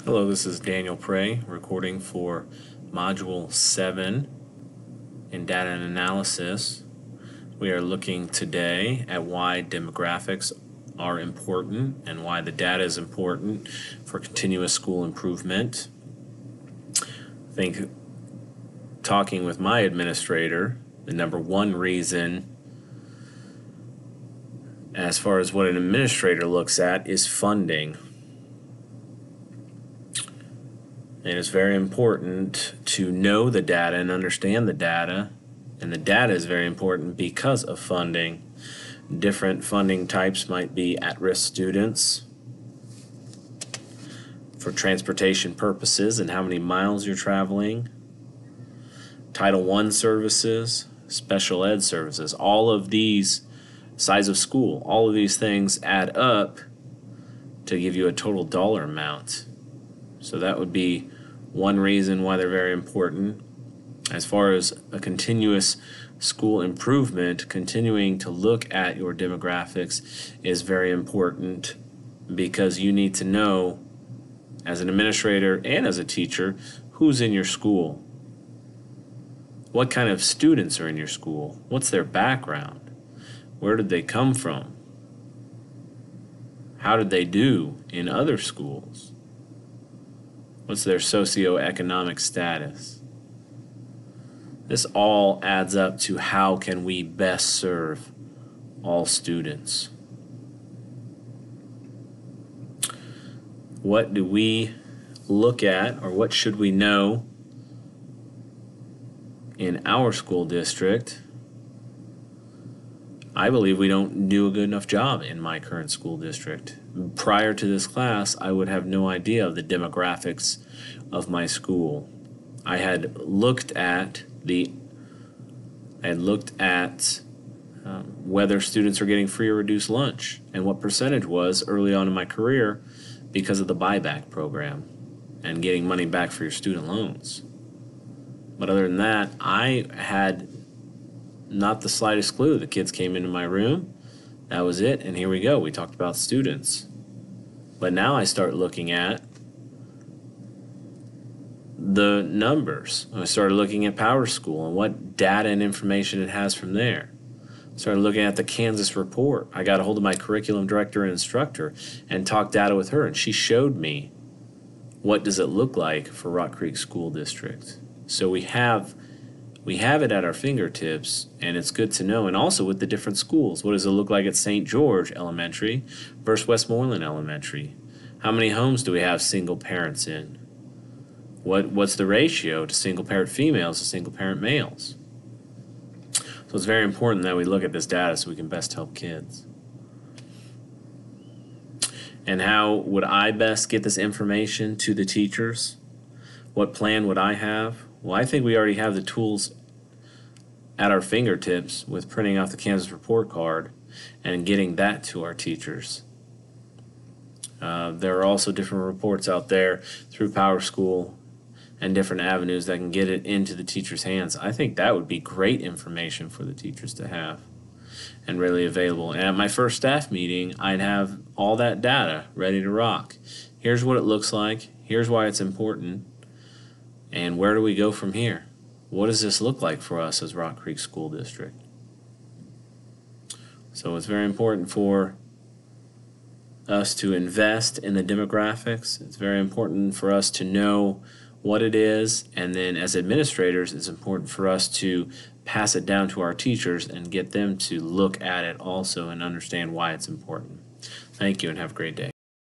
Hello, this is Daniel Prey recording for Module 7 in Data and Analysis. We are looking today at why demographics are important and why the data is important for continuous school improvement. I think talking with my administrator, the number one reason as far as what an administrator looks at is funding. And it's very important to know the data and understand the data. And the data is very important because of funding. Different funding types might be at-risk students for transportation purposes and how many miles you're traveling, Title I services, special ed services, all of these, size of school, all of these things add up to give you a total dollar amount. So that would be one reason why they're very important. As far as a continuous school improvement, continuing to look at your demographics is very important because you need to know, as an administrator and as a teacher, who's in your school. What kind of students are in your school? What's their background? Where did they come from? How did they do in other schools? What's their socioeconomic status? This all adds up to how can we best serve all students. What do we look at, or what should we know in our school district? I believe we don't do a good enough job in my current school district. Prior to this class, I would have no idea of the demographics of my school. I had looked at whether students are getting free or reduced lunch and what percentage was early on in my career because of the buyback program and getting money back for your student loans. But other than that, I had not the slightest clue. The kids came into my room, that was it, and here we go. We talked about students. But now I start looking at the numbers. I started looking at PowerSchool and what data and information it has from there. Started looking at the Kansas report. I got a hold of my curriculum director and instructor and talked data with her, and she showed me what does it look like for Rock Creek School District. So we have it at our fingertips, and it's good to know. And also with the different schools, what does it look like at St. George Elementary versus Westmoreland Elementary? How many homes do we have single parents in? What's the ratio to single parent females to single parent males? So it's very important that we look at this data so we can best help kids. And how would I best get this information to the teachers? What plan would I have? Well, I think we already have the tools at our fingertips with printing off the Kansas report card and getting that to our teachers. There are also different reports out there through PowerSchool and different avenues that can get it into the teachers' hands. I think that would be great information for the teachers to have and really available. And at my first staff meeting, I'd have all that data ready to rock. Here's what it looks like. Here's why it's important. And where do we go from here? What does this look like for us as Rock Creek School District? So it's very important for us to invest in the demographics. It's very important for us to know what it is, and then as administrators, it's important for us to pass it down to our teachers and get them to look at it also and understand why it's important. Thank you and have a great day.